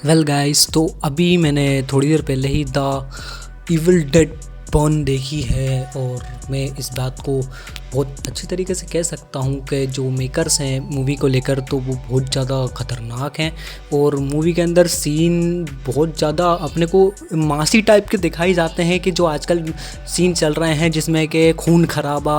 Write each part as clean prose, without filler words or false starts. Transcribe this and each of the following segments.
Well guys, तो अभी मैंने थोड़ी देर पहले ही द इविल डेड बर्न देखी है और मैं इस बात को बहुत अच्छी तरीके से कह सकता हूँ कि जो मेकर्स हैं मूवी को लेकर तो वो बहुत ज़्यादा ख़तरनाक हैं। और मूवी के अंदर सीन बहुत ज़्यादा अपने को मासी टाइप के दिखाई जाते हैं कि जो आजकल सीन चल रहे हैं जिसमें कि खून खराबा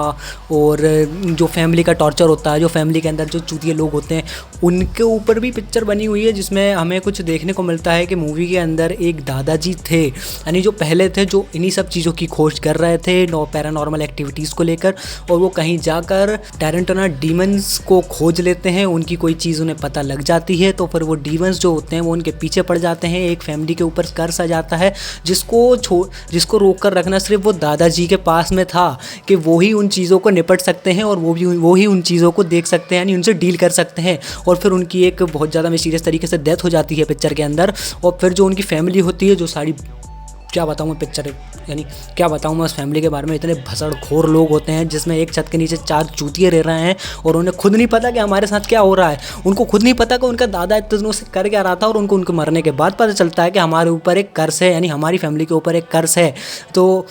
और जो फैमिली का टॉर्चर होता है, जो फैमिली के अंदर जो चूतिए लोग होते हैं उनके ऊपर भी पिक्चर बनी हुई है, जिसमें हमें कुछ देखने को मिलता है कि मूवी के अंदर एक दादाजी थे, यानी जो पहले थे, जो इन्हीं सब चीज़ों की खोज कर रहे थे पैरानॉर्मल एक्टिविटीज़ को लेकर। और वो कहीं जाकर टैरेंटोना डीमंस को खोज लेते हैं, उनकी कोई चीज़ उन्हें पता लग जाती है तो फिर वो डीमंस जो होते हैं वो उनके पीछे पड़ जाते हैं। एक फैमिली के ऊपर कर्स आ जाता है जिसको रोक कर रखना सिर्फ वो दादाजी के पास में था कि वो ही उन चीज़ों को निपट सकते हैं और वो ही उन चीज़ों को देख सकते हैं, यानी उनसे डील कर सकते हैं। और फिर उनकी एक बहुत ज़्यादा मिस्टीरियस तरीके से डेथ हो जाती है पिक्चर के अंदर। और फिर जो उनकी फैमिली होती है, जो सारी क्या बताऊँ मैं पिक्चर, यानी क्या बताऊँ मैं उस फैमिली के बारे में, इतने भसड़खोर लोग होते हैं जिसमें एक छत के नीचे 4 चूतिए रह रहे हैं और उन्हें खुद नहीं पता कि हमारे साथ क्या हो रहा है। उनको खुद नहीं पता कि उनका दादा इतने दिनों से कर क्या रहा था और उनके मरने के बाद पता चलता है कि हमारे ऊपर एक कर्स है, यानी हमारी फैमिली के ऊपर एक कर्स है। तो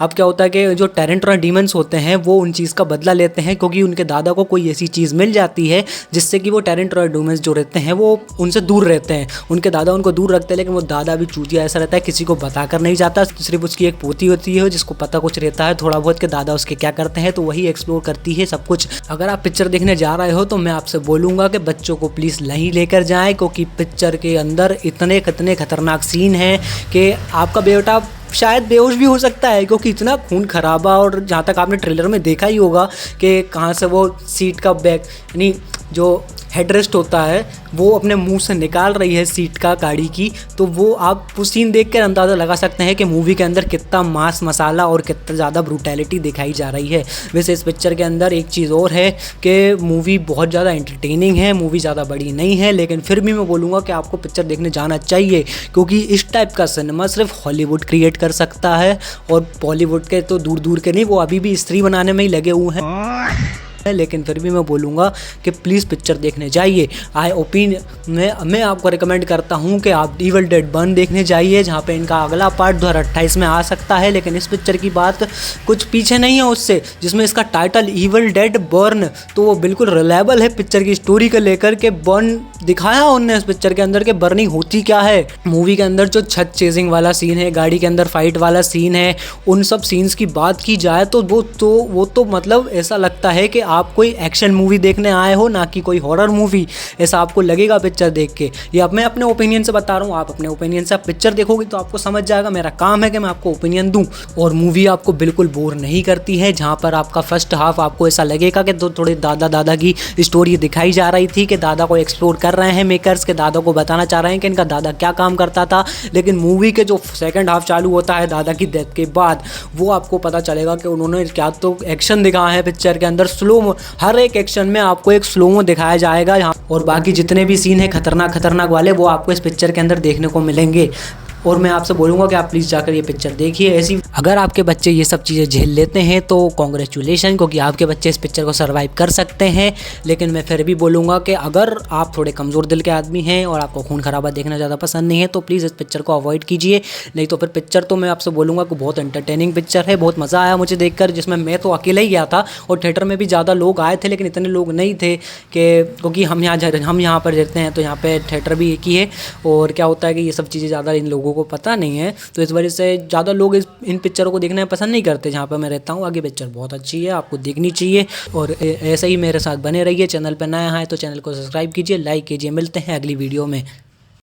अब क्या होता है कि जो टैरेंटोना डीमंस होते हैं वो उन चीज़ का बदला लेते हैं, क्योंकि उनके दादा को कोई ऐसी चीज़ मिल जाती है जिससे कि वो टैरेंटोना डीमंस जो रहते हैं वो उनसे दूर रहते हैं। उनके दादा उनको दूर रखते हैं, लेकिन वो दादा भी चूतिया ऐसा रहता है, किसी को बताकर नहीं जाता। सिर्फ उसकी एक पोती होती है जिसको पता कुछ रहता है थोड़ा बहुत कि दादा उसके क्या करते हैं, तो वही एक्सप्लोर करती है सब कुछ। अगर आप पिक्चर देखने जा रहे हो तो मैं आपसे बोलूँगा कि बच्चों को प्लीज़ नहीं लेकर जाएँ, क्योंकि पिक्चर के अंदर इतने खतरनाक सीन हैं कि आपका बेटा शायद बेहोश भी हो सकता है, क्योंकि इतना खून खराबा। और जहाँ तक आपने ट्रेलर में देखा ही होगा कि कहाँ से वो सीट का बैग, यानी जो हेडरेस्ट होता है, वो अपने मुंह से निकाल रही है सीट का गाड़ी की। तो वो आप वो सीन देख कर अंदाज़ा लगा सकते हैं कि मूवी के अंदर कितना मांस मसाला और कितना ज़्यादा ब्रूटैलिटी दिखाई जा रही है। वैसे इस पिक्चर के अंदर एक चीज़ और है कि मूवी बहुत ज़्यादा एंटरटेनिंग है, मूवी ज़्यादा बड़ी नहीं है, लेकिन फिर भी मैं बोलूँगा कि आपको पिक्चर देखने जाना चाहिए, क्योंकि इस टाइप का सिनेमा सिर्फ हॉलीवुड क्रिएट कर सकता है। और बॉलीवुड के तो दूर दूर के नहीं, वो अभी भी स्त्री बनाने में ही लगे हुए हैं। लेकिन फिर भी मैं बोलूँगा कि प्लीज़ पिक्चर देखने जाइए। मैं आपको रिकमेंड करता हूँ कि आप इविल डेड बर्न देखने जाइए, जहाँ पे इनका अगला पार्ट 2028 में आ सकता है। लेकिन इस पिक्चर की बात कुछ पीछे नहीं है उससे, जिसमें इसका टाइटल इविल डेड बर्न, तो वो बिल्कुल रिलायबल है पिक्चर की स्टोरी को लेकर के। बर्न दिखाया उनने इस पिक्चर के अंदर कि बर्निंग होती क्या है। मूवी के अंदर जो छत चेजिंग वाला सीन है, गाड़ी के अंदर फाइट वाला सीन है, उन सब सीन्स की बात की जाए तो वो तो मतलब ऐसा लगता है कि आप कोई एक्शन मूवी देखने आए हो, ना कि कोई हॉरर मूवी, ऐसा आपको लगेगा पिक्चर देख के। ये अब मैं अपने ओपिनियन से बता रहा हूँ, आप अपने ओपिनियन से आप पिक्चर देखोगे तो आपको समझ जाएगा। मेरा काम है कि मैं आपको ओपिनियन दूँ। और मूवी आपको बिल्कुल बोर नहीं करती है, जहाँ पर आपका फर्स्ट हाफ आपको ऐसा लगेगा कि थोड़े दादा की स्टोरी दिखाई जा रही थी कि दादा को एक्सप्लोर कर रहे हैं मेकर्स, के दादा को बताना चाह रहे हैं कि इनका दादा क्या काम करता था। लेकिन मूवी के जो सेकंड हाफ चालू होता है दादा की डेथ के बाद, वो आपको पता चलेगा कि उन्होंने क्या तो एक्शन दिखाया है पिक्चर के अंदर। स्लो, हर एक एक्शन में आपको एक स्लोमो दिखाया जाएगा यहाँ, और बाकी जितने भी सीन है खतरनाक वाले वो आपको इस पिक्चर के अंदर देखने को मिलेंगे। और मैं आपसे बोलूँगा कि आप प्लीज़ जाकर ये पिक्चर देखिए। ऐसी अगर आपके बच्चे ये सब चीज़ें झेल लेते हैं तो कॉन्ग्रेचुलेशन, क्योंकि आपके बच्चे इस पिक्चर को सर्वाइव कर सकते हैं। लेकिन मैं फिर भी बोलूँगा कि अगर आप थोड़े कमज़ोर दिल के आदमी हैं और आपको खून खराबा देखना ज़्यादा पसंद नहीं है तो प्लीज़ इस पिक्चर को अवॉइड कीजिए। नहीं तो फिर पिक्चर तो मैं आपसे बोलूँगा कि बहुत एंटरटेनिंग पिक्चर है, बहुत मज़ा आया मुझे देखकर, जिसमें मैं तो अकेला ही गया था और थिएटर में भी ज़्यादा लोग आए थे, लेकिन इतने लोग नहीं थे क्योंकि हम यहाँ पर रहते हैं तो यहाँ पर थिएटर भी एक ही है। और क्या होता है कि ये सब चीज़ें ज़्यादा इन लोगों को पता नहीं है, तो इस वजह से ज़्यादा लोग इन पिक्चरों को देखना पसंद नहीं करते जहाँ पर मैं रहता हूँ। आगे पिक्चर बहुत अच्छी है, आपको देखनी चाहिए। और ऐसे ही मेरे साथ बने रहिए। चैनल पर नया है तो चैनल को सब्सक्राइब कीजिए, लाइक कीजिए। मिलते हैं अगली वीडियो में।